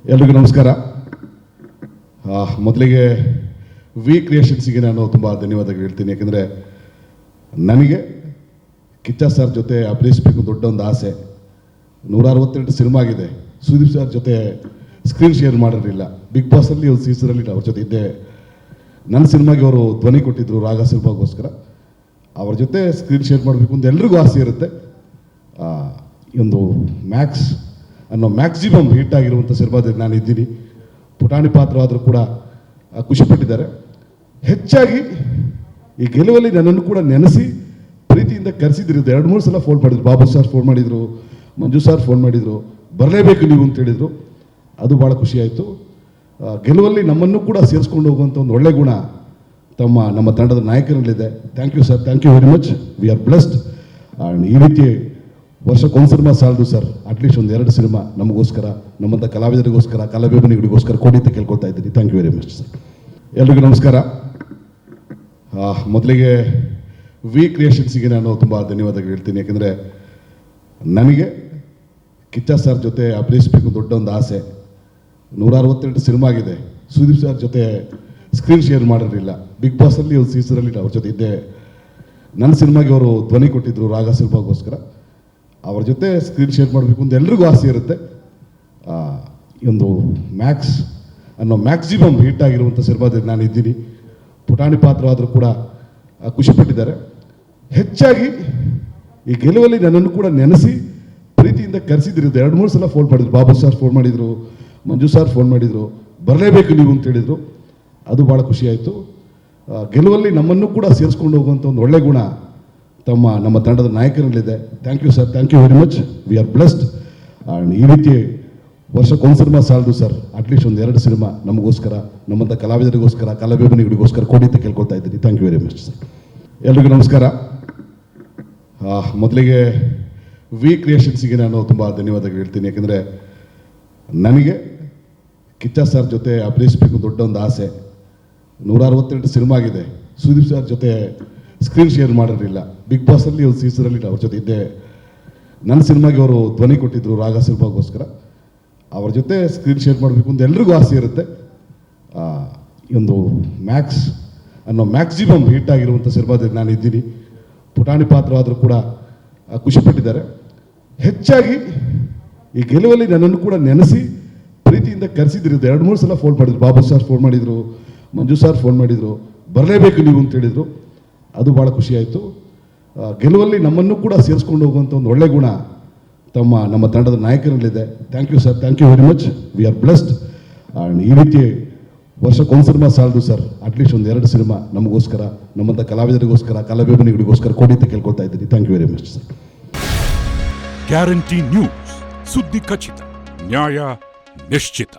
ಎಲ್ರಿಗೂ ನಮಸ್ಕಾರ. ಮೊದಲಿಗೆ ವಿ ಕ್ರಿಯೇಷನ್ಸಿಗೆ ನಾನು ತುಂಬ ಧನ್ಯವಾದಗಳು ಹೇಳ್ತೀನಿ. ಯಾಕೆಂದರೆ ನನಗೆ ಕಿಚ್ಚ ಸರ್ ಜೊತೆ ಅಭಿನಯಿಸಬೇಕು ದೊಡ್ಡ ಒಂದು ಆಸೆ. 162 ಸಿನಿಮಾ ಆಗಿದೆ. ಸುದೀಪ್ ಸರ್ ಜೊತೆ ಸ್ಕ್ರೀನ್ ಶೇರ್ ಮಾಡಿರಲಿಲ್ಲ. ಬಿಗ್ ಬಾಸಲ್ಲಿ ಒಂದು ಸೀಸನಲ್ಲಿ ಅವ್ರ ಜೊತೆ ಇದ್ದೆ. ನನ್ನ ಸಿನಿಮಾಗೆ ಅವರು ಧ್ವನಿ ಕೊಟ್ಟಿದ್ದರು ರಾಗ ಸಿನಿಮಾಗೋಸ್ಕರ. ಅವ್ರ ಜೊತೆ ಸ್ಕ್ರೀನ್ ಶೇರ್ ಮಾಡಬೇಕು ಅಂತ ಎಲ್ರಿಗೂ ಆಸೆ ಇರುತ್ತೆ. ಒಂದು ಮ್ಯಾಕ್ಸ್ ಅನ್ನೋ ಮ್ಯಾಕ್ಸಿಮಮ್ ಹಿಟ್ ಆಗಿರುವಂಥ ಸಿನಿಮಾದಲ್ಲಿ ನಾನು ಇದ್ದೀನಿ. ಪುಟಾಣಿ ಪಾತ್ರವಾದರೂ ಕೂಡ ಖುಷಿಪಟ್ಟಿದ್ದಾರೆ. ಹೆಚ್ಚಾಗಿ ಈ ಗೆಲುವಲ್ಲಿ ನನ್ನನ್ನು ಕೂಡ ನೆನೆಸಿ ಪ್ರೀತಿಯಿಂದ ಕರೆಸಿದ್ರು. 2-3 ಸಲ ಫೋನ್ ಮಾಡಿದ್ರು. ಬಾಬು ಸರ್ ಫೋನ್ ಮಾಡಿದರು, ಮಂಜು ಸರ್ ಫೋನ್ ಮಾಡಿದರು, ಬರಲೇಬೇಕು ನೀವು ಅಂತ ಹೇಳಿದರು. ಅದು ಭಾಳ ಖುಷಿಯಾಯಿತು. ಗೆಲುವಲ್ಲಿ ನಮ್ಮನ್ನು ಕೂಡ ಸೇರಿಸ್ಕೊಂಡು ಹೋಗುವಂಥ ಒಂದು ಒಳ್ಳೆ ಗುಣ ನಮ್ಮ ತಂಡದ ನಾಯಕರಲ್ಲಿದೆ. Thank you sir, thank you very much. We are blessed. And ಈ ರೀತಿ ವರ್ಷಕ್ಕೊಂದು ಸಿನಿಮಾ ಸಾಲದು ಸರ್, ಅಟ್ಲೀಸ್ಟ್ ಒಂದು 2 ಸಿನಿಮಾ ನಮಗೋಸ್ಕರ, ನಮ್ಮಂಥ ಕಲಾವಿದರಿಗೋಸ್ಕರ, ಕಲಾಭಿಮಾನಿಗಳಿಗೋಸ್ಕರ ಕೊಡಿ ಅಂತ ಕೇಳ್ಕೊಳ್ತಾ ಇದ್ದೀನಿ. Thank you very much sir. ಎಲ್ರಿಗೂ ನಮಸ್ಕಾರ. ಮೊದಲಿಗೆ ವಿ ಕ್ರಿಯೇಷನ್ಸಿಗೆ ನಾನು ತುಂಬ ಧನ್ಯವಾದಗಳು ಹೇಳ್ತೀನಿ. ಯಾಕೆಂದರೆ ನನಗೆ ಕಿಚ್ಚ ಸರ್ ಜೊತೆ ಅಭಿನಯಿಸಬೇಕು ದೊಡ್ಡ ಒಂದು ಆಸೆ. 162 ಸಿನಿಮಾ ಆಗಿದೆ. ಸುದೀಪ್ ಸರ್ ಜೊತೆ ಸ್ಕ್ರೀನ್ ಶೇರ್ ಮಾಡಿರಲಿಲ್ಲ. ಬಿಗ್ ಬಾಸಲ್ಲಿ ಒಂದು ಸೀಸನಲ್ಲಿ ಅವ್ರ ಜೊತೆ ಇದ್ದೆ. ನನ್ನ ಸಿನಿಮಾಗೆ ಅವರು ಧ್ವನಿ ಕೊಟ್ಟಿದ್ದರು ರಾಗ ಸಿನಿಮಾಗೋಸ್ಕರ. ಅವ್ರ ಜೊತೆ ಸ್ಕ್ರೀನ್ ಶೇರ್ ಮಾಡಬೇಕು ಅಂತ ಎಲ್ರಿಗೂ ಆಸೆ ಇರುತ್ತೆ. ಒಂದು ಮ್ಯಾಕ್ಸ್ ಅನ್ನೋ ಮ್ಯಾಕ್ಸಿಮಮ್ ಹಿಟ್ ಆಗಿರುವಂಥ ಸಿನಿಮಾದಲ್ಲಿ ನಾನು ಇದ್ದೀನಿ. ಪುಟಾಣಿ ಪಾತ್ರವಾದರೂ ಕೂಡ ಖುಷಿಪಟ್ಟಿದ್ದಾರೆ. ಹೆಚ್ಚಾಗಿ ಈ ಗೆಲುವಲ್ಲಿ ನನ್ನನ್ನು ಕೂಡ ನೆನೆಸಿ ಪ್ರೀತಿಯಿಂದ ಕರೆಸಿದ್ರು. 2-3 ಸಲ ಫೋನ್ ಮಾಡಿದ್ರು. ಬಾಬು ಸರ್ ಫೋನ್ ಮಾಡಿದರು, ಮಂಜು ಸರ್ ಫೋನ್ ಮಾಡಿದರು, ಬರಲೇಬೇಕು ನೀವು ಅಂತ ಹೇಳಿದರು. ಅದು ಭಾಳ ಖುಷಿಯಾಯಿತು. ಗೆಲುವಲ್ಲಿ ನಮ್ಮನ್ನು ಕೂಡ ಸೇರಿಸ್ಕೊಂಡು ಹೋಗುವಂಥ ಒಂದು ಒಳ್ಳೆ ಗುಣ ನಮ್ಮ ತಂಡದ ನಾಯಕರಲ್ಲಿದೆ. Thank you sir, thank you very much. We are blessed. And ಈ ರೀತಿ ವರ್ಷಕ್ಕೊಂದು ಸಿನಿಮಾ ಸಾಲದು ಸರ್, ಅಟ್ಲೀಸ್ಟ್ ಒಂದು 2 ಸಿನಿಮಾ ನಮಗೋಸ್ಕರ, ನಮ್ಮಂಥ ಕಲಾವಿದರಿಗೋಸ್ಕರ, ಕಲಾಭಿಮಾನಿಗಳಿಗೋಸ್ಕರ ಕೊಡಿ ಅಂತ ಕೇಳ್ಕೊಳ್ತಾ ಇದ್ದೀನಿ. Thank you very much sir. ಎಲ್ರಿಗೂ ನಮಸ್ಕಾರ. ಮೊದಲಿಗೆ ವಿ ಕ್ರಿಯೇಷನ್ಸಿಗೆ ನಾನು ತುಂಬ ಧನ್ಯವಾದಗಳು ಹೇಳ್ತೀನಿ. ಯಾಕೆಂದರೆ ನನಗೆ ಕಿಚ್ಚ ಸರ್ ಜೊತೆ ಅಭಿನಯಿಸಬೇಕು ದೊಡ್ಡ ಒಂದು ಆಸೆ. 162 ಸಿನಿಮಾ ಆಗಿದೆ. ಸುದೀಪ್ ಸರ್ ಜೊತೆ ಸ್ಕ್ರೀನ್ ಶೇರ್ ಮಾಡಿರಲಿಲ್ಲ. ಬಿಗ್ ಬಾಸಲ್ಲಿ ಒಂದು ಸೀಸನಲ್ಲಿ ಅವ್ರ ಜೊತೆ ಇದ್ದೆ. ನನ್ನ ಸಿನಿಮಾಗೆ ಅವರು ಧ್ವನಿ ಕೊಟ್ಟಿದ್ದರು ರಾಗ ಸಿನಿಮಾಗೋಸ್ಕರ. ಅವ್ರ ಜೊತೆ ಸ್ಕ್ರೀನ್ ಶೇರ್ ಮಾಡಬೇಕು ಅಂತ ಎಲ್ರಿಗೂ ಆಸೆ ಇರುತ್ತೆ. ಒಂದು ಮ್ಯಾಕ್ಸ್ ಅನ್ನೋ ಮ್ಯಾಕ್ಸಿಮಮ್ ಹಿಟ್ ಆಗಿರುವಂಥ ಸಿನಿಮಾದಲ್ಲಿ ನಾನು ಇದ್ದೀನಿ. ಪುಟಾಣಿ ಪಾತ್ರವಾದರೂ ಕೂಡ ಖುಷಿಪಟ್ಟಿದ್ದಾರೆ. ಹೆಚ್ಚಾಗಿ ಈ ಗೆಲುವಲ್ಲಿ ನನ್ನನ್ನು ಕೂಡ ನೆನೆಸಿ ಪ್ರೀತಿಯಿಂದ ಕರೆಸಿದ್ರು. 2-3 ಸಲ ಫೋನ್ ಮಾಡಿದ್ರು. ಬಾಬು ಸರ್ ಫೋನ್ ಮಾಡಿದರು, ಮಂಜು ಸರ್ ಫೋನ್ ಮಾಡಿದರು, ಬರಲೇಬೇಕು ನೀವು ಅಂತ ಹೇಳಿದರು. ಅದು ಭಾಳ ಖುಷಿಯಾಯಿತು. ಗೆಲುವಲ್ಲಿ ನಮ್ಮನ್ನು ಕೂಡ ಸೇರಿಸ್ಕೊಂಡು ಹೋಗುವಂಥ ಒಂದು ಒಳ್ಳೆ ಗುಣ ನಮ್ಮ ತಂಡದ ನಾಯಕರಲ್ಲಿದೆ. Thank you sir, thank you very much. We are blessed. And ಈ ರೀತಿ ವರ್ಷಕ್ಕೊಂದು ಸಿನಿಮಾ ಸಾಲದು ಸರ್, ಅಟ್ಲೀಸ್ಟ್ ಒಂದು 2 ಸಿನಿಮಾ ನಮಗೋಸ್ಕರ, ನಮ್ಮಂಥ ಕಲಾವಿದರಿಗೋಸ್ಕರ, ಕಲಾಭಿಮಾನಿಗಳಿಗೋಸ್ಕರ ಕೊಡಿ ಅಂತ ಕೇಳ್ಕೊಳ್ತಾ ಇದ್ದೀನಿ. Thank you very much sir. Guarantee news, ಸುದ್ದಿ ಖಚಿತ, ನ್ಯಾಯ ನಿಶ್ಚಿತ.